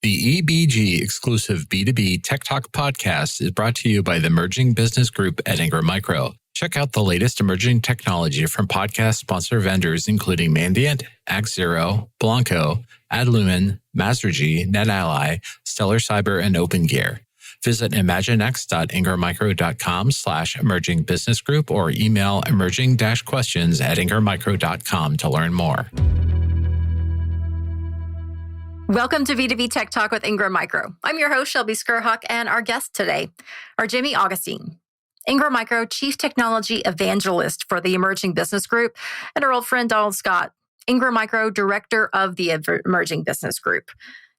The EBG exclusive B2B Tech Talk podcast is brought to you by the Emerging Business Group at Ingram Micro. Check out the latest emerging technology from podcast sponsor vendors including Mandiant, Axero, Blanco, Adlumin, Mastergy, NetAlly, Stellar Cyber, and OpenGear. Visit imaginex.ingrammicro.com/emerging business group or email emerging-questions@ingrammicro.com to learn more. Welcome to B2B Tech Talk with Ingram Micro. I'm your host, Shelby Skrhak, and our guests today are Jimmy Augustine, Ingram Micro Chief Technology Evangelist for the Emerging Business Group, and our old friend Donald Scott, Ingram Micro Director of the Emerging Business Group.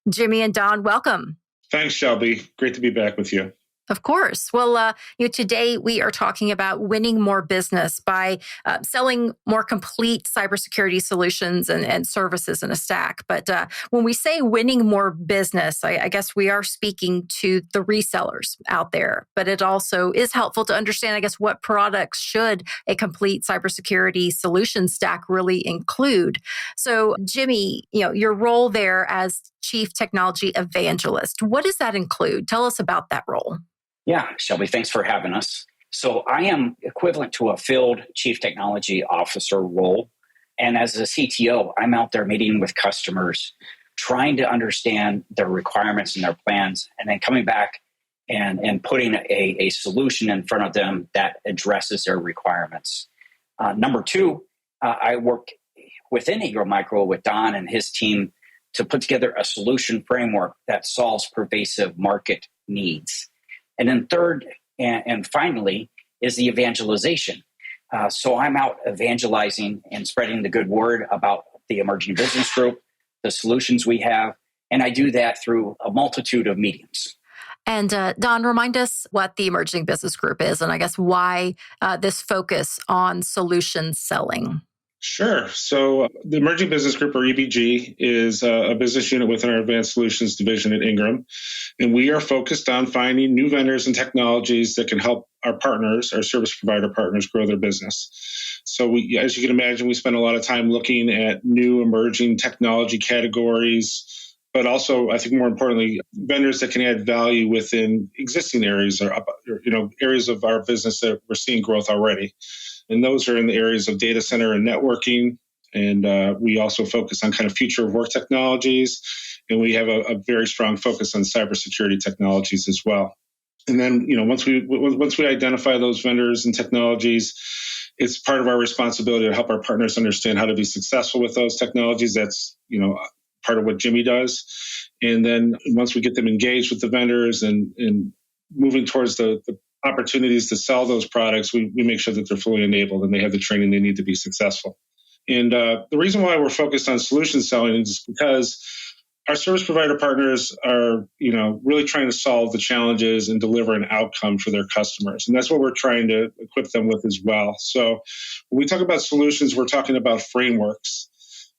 Jimmy and Don, welcome. Thanks, Shelby. Great to be back with you. Of course. Well, today we are talking about winning more business by selling more complete cybersecurity solutions and services in a stack. But when we say winning more business, I guess we are speaking to the resellers out there. But it also is helpful to understand, I guess, what products should a complete cybersecurity solution stack really include. So, Jimmy, your role there as Chief Technology Evangelist, what does that include? Tell us about that role. Yeah, Shelby, thanks for having us. So I am equivalent to a field chief technology officer role. And as a CTO, I'm out there meeting with customers, trying to understand their requirements and their plans, and then coming back and putting a solution in front of them that addresses their requirements. Number two, I work within Ingram Micro with Don and his team to put together a solution framework that solves pervasive market needs. And then third, and finally, is the evangelization. So I'm out evangelizing and spreading the good word about the Emerging Business Group, the solutions we have, and I do that through a multitude of mediums. And Don, remind us what the Emerging Business Group is, and I guess why this focus on solution selling. Sure. So the Emerging Business Group, or EBG, is a business unit within our Advanced Solutions division at Ingram. And we are focused on finding new vendors and technologies that can help our partners, our service provider partners, grow their business. So as you can imagine, we spend a lot of time looking at new emerging technology categories, but also, I think more importantly, vendors that can add value within existing areas or areas of our business that we're seeing growth already. And those are in the areas of data center and networking. And we also focus on kind of future of work technologies. And we have a very strong focus on cybersecurity technologies as well. And then, once we identify those vendors and technologies, it's part of our responsibility to help our partners understand how to be successful with those technologies. That's, part of what Jimmy does. And then once we get them engaged with the vendors and moving towards the opportunities to sell those products, we make sure that they're fully enabled and they have the training they need to be successful. And the reason why we're focused on solution selling is because our service provider partners are, really trying to solve the challenges and deliver an outcome for their customers. And that's what we're trying to equip them with as well. So when we talk about solutions, we're talking about frameworks.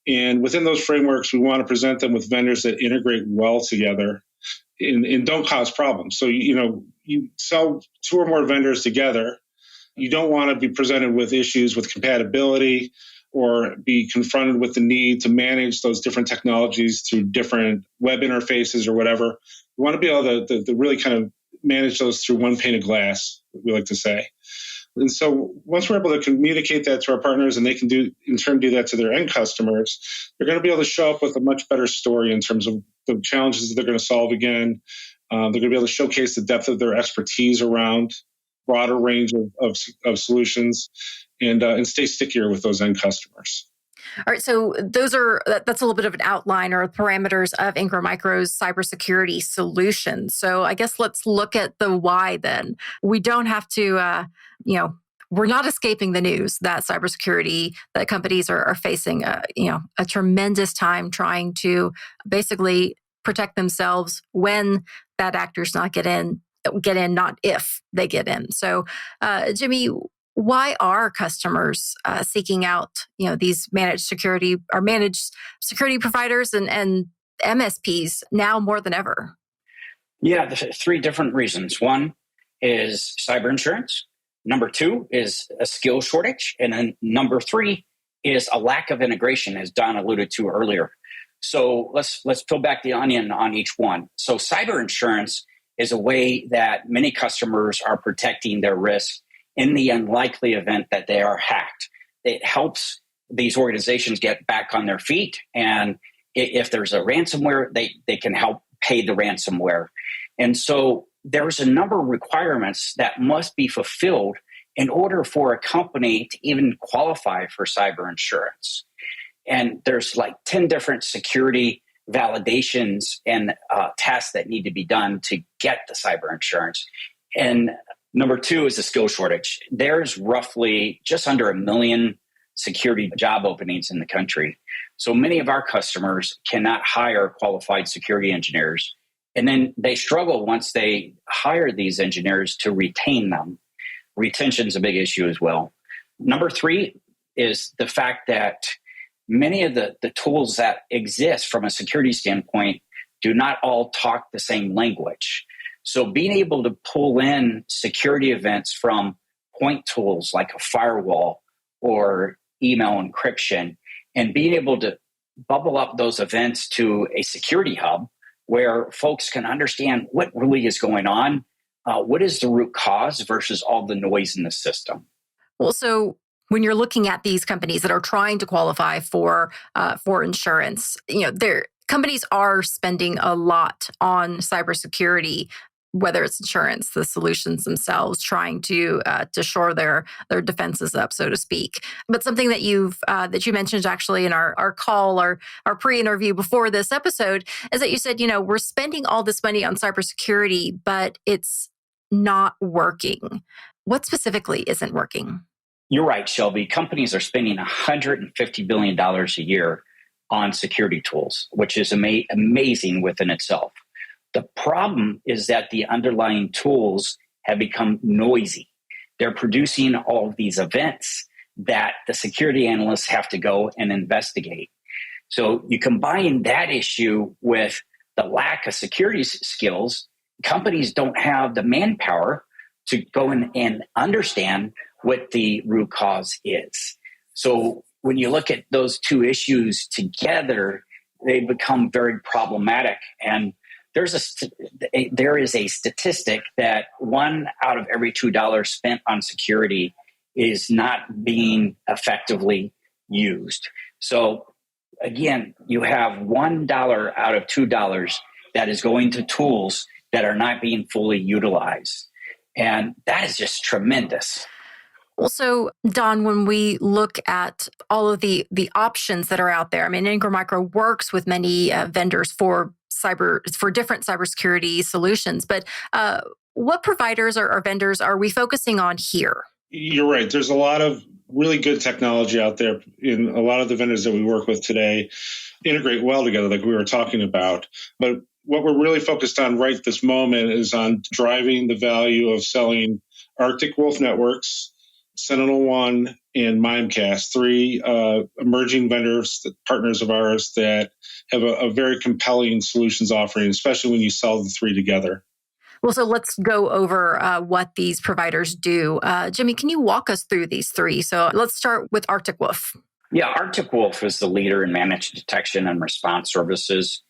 And within those frameworks, we want to present them with vendors that integrate well together and don't cause problems. So, you sell two or more vendors together. You don't want to be presented with issues with compatibility or be confronted with the need to manage those different technologies through different web interfaces or whatever. You want to be able to really kind of manage those through one pane of glass, we like to say. And so once we're able to communicate that to our partners and they can in turn do that to their end customers, they're going to be able to show up with a much better story in terms of the challenges that they're going to solve again. They're going to be able to showcase the depth of their expertise around broader range of solutions and stay stickier with those end customers. All right, so that's a little bit of an outline or parameters of Ingram Micro's cybersecurity solutions. So I guess let's look at the why then. We don't have to, we're not escaping the news that that companies are facing, a tremendous time trying to basically protect themselves when bad actors get in, not if they get in. So, Jimmy, why are customers seeking out, these managed security providers and MSPs now more than ever? Yeah, there's three different reasons. One is cyber insurance. Number two is a skill shortage. And then number three is a lack of integration, as Don alluded to earlier. So let's peel back the onion on each one. So cyber insurance is a way that many customers are protecting their risk in the unlikely event that they are hacked. It helps these organizations get back on their feet. And if there's a ransomware, they can help pay the ransomware. And so there's a number of requirements that must be fulfilled in order for a company to even qualify for cyber insurance. And there's like 10 different security validations and tasks that need to be done to get the cyber insurance. And number two is the skill shortage. There's roughly just under 1 million security job openings in the country. So many of our customers cannot hire qualified security engineers. And then they struggle once they hire these engineers to retain them. Retention is a big issue as well. Number three is the fact that many of the tools that exist from a security standpoint do not all talk the same language. So being able to pull in security events from point tools like a firewall or email encryption and being able to bubble up those events to a security hub where folks can understand what really is going on, what is the root cause versus all the noise in the system. Well, so when you're looking at these companies that are trying to qualify for insurance, their companies are spending a lot on cybersecurity, whether it's insurance, the solutions themselves, trying to shore their defenses up, so to speak. But something that you mentioned actually in our call, our pre-interview before this episode, is that you said, we're spending all this money on cybersecurity, but it's not working. What specifically isn't working? You're right, Shelby. Companies are spending $150 billion a year on security tools, which is amazing within itself. The problem is that the underlying tools have become noisy. They're producing all of these events that the security analysts have to go and investigate. So you combine that issue with the lack of security skills, companies don't have the manpower to go in and understand what the root cause is. So when you look at those two issues together, they become very problematic. And there is a statistic that 1 out of every $2 spent on security is not being effectively used. So again, you have $1 out of $2 that is going to tools that are not being fully utilized. And that is just tremendous. Well, so Don, when we look at all of the options that are out there, I mean, Ingram Micro works with many vendors for different cybersecurity solutions, but what providers or vendors are we focusing on here? You're right. There's a lot of really good technology out there, in a lot of the vendors that we work with today integrate well together, like we were talking about. But what we're really focused on right this moment is on driving the value of selling Arctic Wolf Networks, SentinelOne, and Mimecast, 3 emerging vendors, partners of ours that have a very compelling solutions offering, especially when you sell the 3 together. Well, so let's go over what these providers do. Jimmy, can you walk us through these 3? So let's start with Arctic Wolf. Yeah, Arctic Wolf is the leader in managed detection and response services.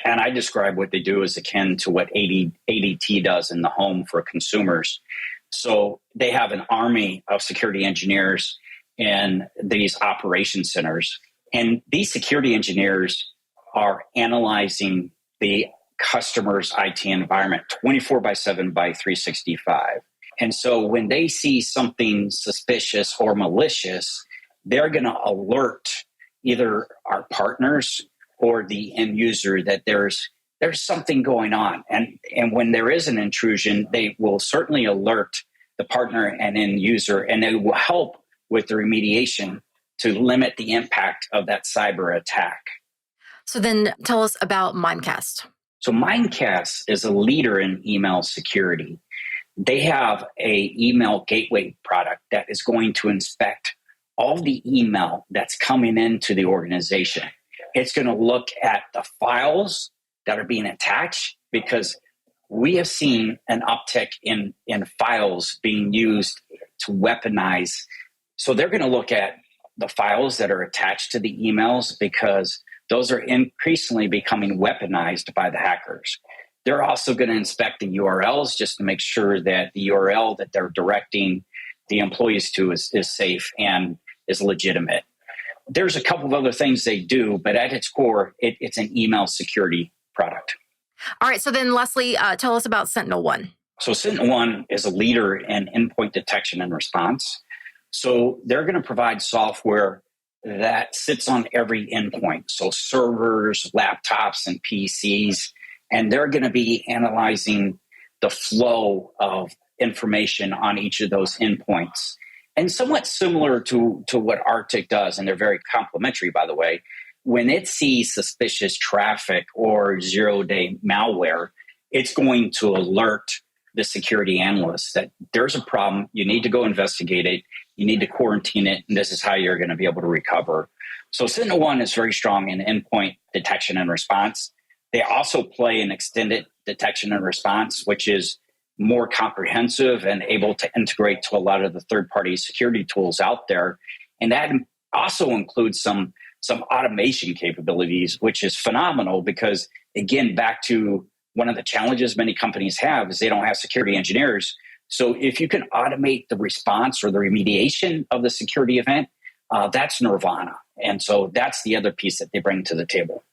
And I describe what they do as akin to what ADT does in the home for consumers. So they have an army of security engineers in these operation centers. And these security engineers are analyzing the customer's IT environment 24/7 by 365. And so when they see something suspicious or malicious, they're going to alert either our partners or the end user that there's something going on. And when there is an intrusion, they will certainly alert the partner and end user, and they will help with the remediation to limit the impact of that cyber attack. So then tell us about Mimecast. So Mimecast is a leader in email security. They have a email gateway product that is going to inspect all the email that's coming into the organization. It's going to look at the files that are being attached, because we have seen an uptick in files being used to weaponize. So they're going to look at the files that are attached to the emails, because those are increasingly becoming weaponized by the hackers. They're also going to inspect the URLs just to make sure that the URL that they're directing the employees to is safe and is legitimate. There's a couple of other things they do, but at its core, it's an email security product. All right. So then, Leslie, tell us about SentinelOne. So SentinelOne is a leader in endpoint detection and response. So they're going to provide software that sits on every endpoint. So servers, laptops, and PCs. And they're going to be analyzing the flow of information on each of those endpoints. And somewhat similar to what Arctic does, and they're very complementary, by the way, when it sees suspicious traffic or zero-day malware, it's going to alert the security analysts that there's a problem, you need to go investigate it, you need to quarantine it, and this is how you're going to be able to recover. So SentinelOne is very strong in endpoint detection and response. They also play in extended detection and response, which is more comprehensive and able to integrate to a lot of the third-party security tools out there. And that also includes some automation capabilities, which is phenomenal because, again, back to one of the challenges many companies have is they don't have security engineers. So if you can automate the response or the remediation of the security event, that's nirvana. And so that's the other piece that they bring to the table.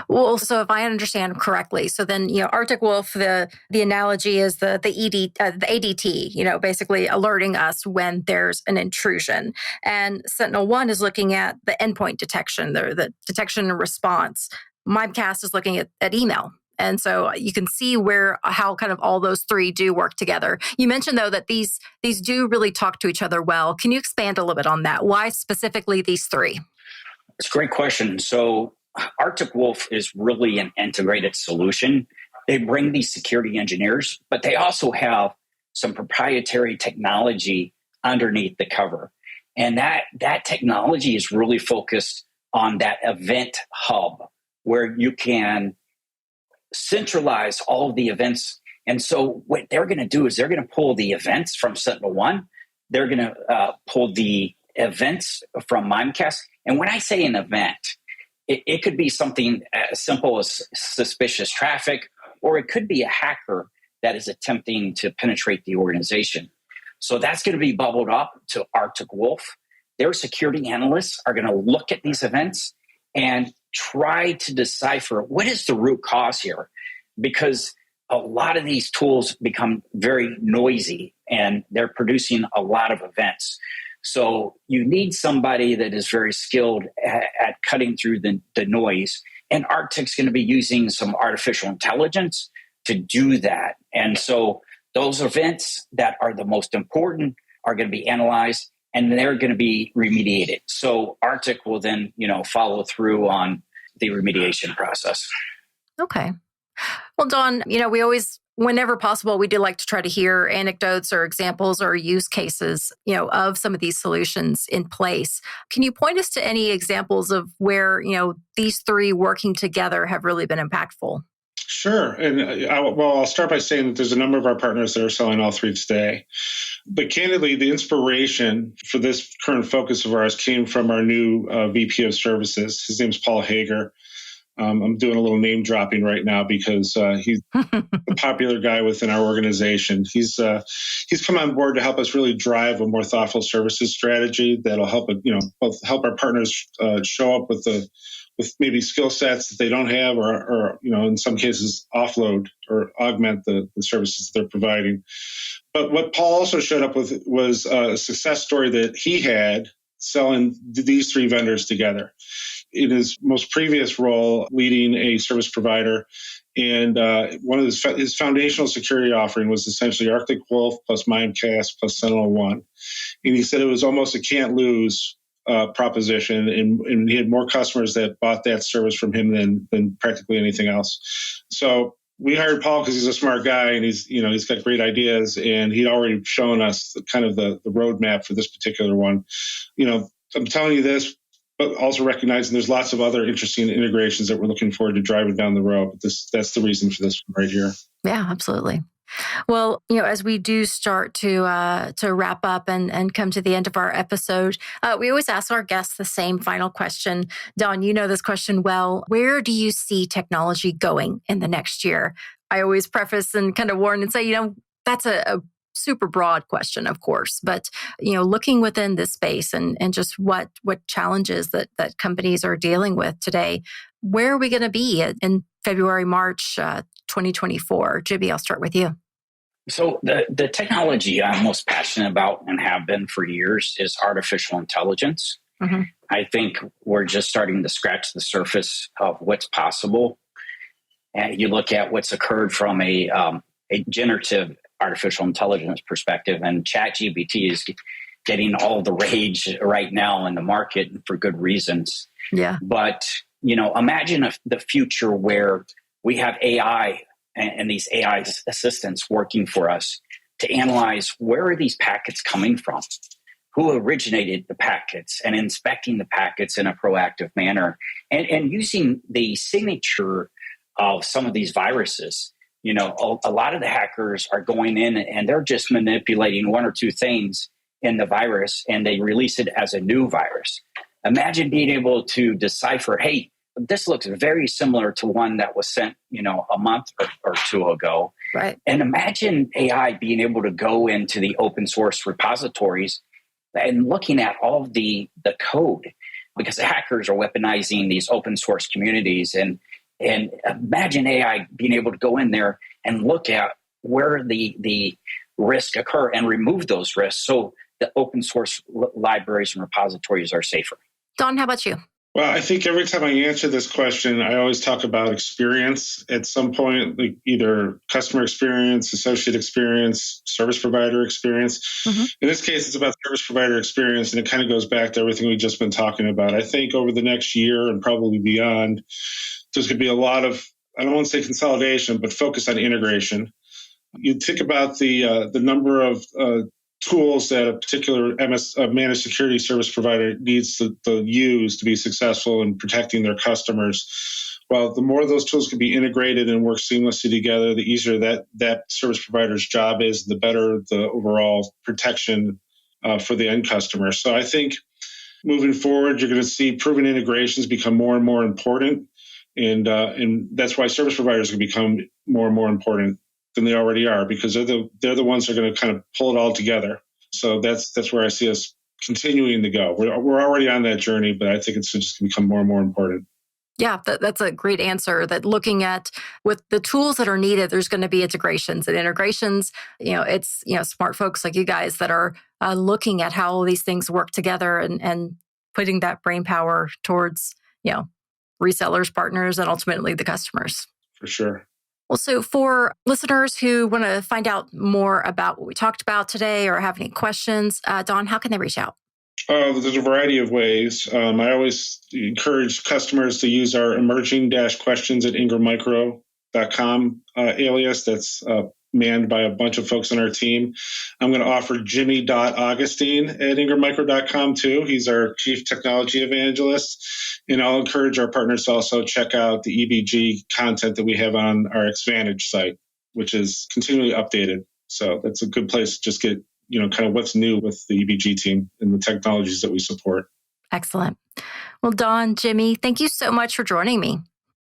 Well, so if I understand correctly, so then, Arctic Wolf, the analogy is the ADT, basically alerting us when there's an intrusion. And SentinelOne is looking at the endpoint detection, the detection and response. Mimecast is looking at email. And so you can see how kind of all those three do work together. You mentioned, though, that these do really talk to each other well. Can you expand a little bit on that? Why specifically these three? It's a great question. So Arctic Wolf is really an integrated solution. They bring these security engineers, but they also have some proprietary technology underneath the cover. And that technology is really focused on that event hub where you can centralize all of the events. And so what they're going to do is they're going to pull the events from SentinelOne. They're going to pull the events from Mimecast. And when I say an event, it could be something as simple as suspicious traffic, or it could be a hacker that is attempting to penetrate the organization. So that's going to be bubbled up to Arctic Wolf. Their security analysts are going to look at these events and try to decipher what is the root cause here, because a lot of these tools become very noisy and they're producing a lot of events. So you need somebody that is very skilled at cutting through the noise. And Arctic's going to be using some artificial intelligence to do that. And so those events that are the most important are going to be analyzed and they're going to be remediated. So Arctic will then, follow through on the remediation process. Okay. Well, Dawn, we always, whenever possible, we do like to try to hear anecdotes or examples or use cases, of some of these solutions in place. Can you point us to any examples of where, these three working together have really been impactful? Sure. And I'll start by saying that there's a number of our partners that are selling all three today. But candidly, the inspiration for this current focus of ours came from our new VP of Services. His name's Paul Hager. I'm doing a little name dropping right now because he's a popular guy within our organization. He's come on board to help us really drive a more thoughtful services strategy that'll help both help our partners show up with maybe skill sets that they don't have, or in some cases offload or augment the services that they're providing. But what Paul also showed up with was a success story that he had selling these three vendors together. In his most previous role, leading a service provider, and one of his foundational security offering was essentially Arctic Wolf plus Mimecast plus SentinelOne. And he said it was almost a can't lose proposition, and he had more customers that bought that service from him than practically anything else. So we hired Paul because he's a smart guy and he's got great ideas, and he'd already shown us the roadmap for this particular one. I'm telling you this, but also recognizing there's lots of other interesting integrations that we're looking forward to driving down the road. But that's the reason for this one right here. Yeah, absolutely. Well, as we do start to wrap up and come to the end of our episode, we always ask our guests the same final question. Don, you know this question well. Where do you see technology going in the next year? I always preface and kind of warn and say, that's a super broad question, of course, but looking within this space and just what challenges that companies are dealing with today, where are we going to be in February, March 2024? Jimmy, I'll start with you. So the technology I'm most passionate about and have been for years is artificial intelligence. Mm-hmm. I think we're just starting to scratch the surface of what's possible. And you look at what's occurred from a generative artificial intelligence perspective, and ChatGPT is getting all the rage right now in the market for good reasons. Yeah. But, imagine the future where we have AI and these AI assistants working for us to analyze where are these packets coming from, who originated the packets, and inspecting the packets in a proactive manner, and using the signature of some of these viruses. A lot of the hackers are going in and they're just manipulating one or two things in the virus and they release it as a new virus. Imagine being able to decipher, hey, this looks very similar to one that was sent, a month or two ago. Right. And imagine AI being able to go into the open source repositories and looking at all of the code, because the hackers are weaponizing these open source communities. And imagine AI being able to go in there and look at where the risks occur and remove those risks so the open source libraries and repositories are safer. Don, how about you? Well, I think every time I answer this question, I always talk about experience at some point, like either customer experience, associate experience, service provider experience. Mm-hmm. In this case, it's about service provider experience, and it kind of goes back to everything we've just been talking about. I think over the next year and probably beyond, there's going to be a lot of, I don't want to say consolidation, but focus on integration. You think about the number of tools that a particular managed security service provider needs to use to be successful in protecting their customers. Well, the more those tools can be integrated and work seamlessly together, the easier that service provider's job is, the better the overall protection for the end customer. So I think moving forward, you're going to see proven integrations become more and more important. And that's why service providers can become more and more important than they already are, because they're the ones that are going to kind of pull it all together. So that's where I see us continuing to go. We're already on that journey, but I think it's just going to become more and more important. Yeah, that's a great answer. That looking at with the tools that are needed, there's going to be integrations. And integrations, it's smart folks like you guys that are looking at how all these things work together and putting that brain power towards resellers, partners, and ultimately the customers. For sure. Well, so for listeners who want to find out more about what we talked about today or have any questions, Don, how can they reach out? There's a variety of ways. I always encourage customers to use our emerging-questions at ingrammicro.com alias. That's manned by a bunch of folks on our team. I'm going to offer Jimmy.Augustine at ingrammicro.com too. He's our chief technology evangelist. And I'll encourage our partners to also check out the EBG content that we have on our Xvantage site, which is continually updated. So that's a good place to just get, kind of what's new with the EBG team and the technologies that we support. Excellent. Well, Don, Jimmy, thank you so much for joining me.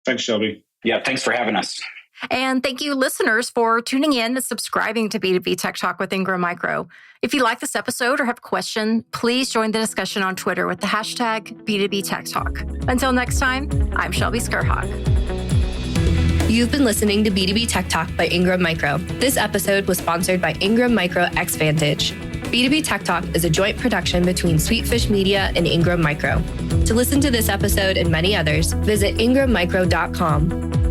Thanks, Shelby. Yeah, thanks for having us. And thank you, listeners, for tuning in and subscribing to B2B Tech Talk with Ingram Micro. If you like this episode or have a question, please join the discussion on Twitter with the hashtag B2B Tech Talk. Until next time, I'm Shelby Skrhak. You've been listening to B2B Tech Talk by Ingram Micro. This episode was sponsored by Ingram Micro Xvantage. B2B Tech Talk is a joint production between Sweetfish Media and Ingram Micro. To listen to this episode and many others, visit ingrammicro.com.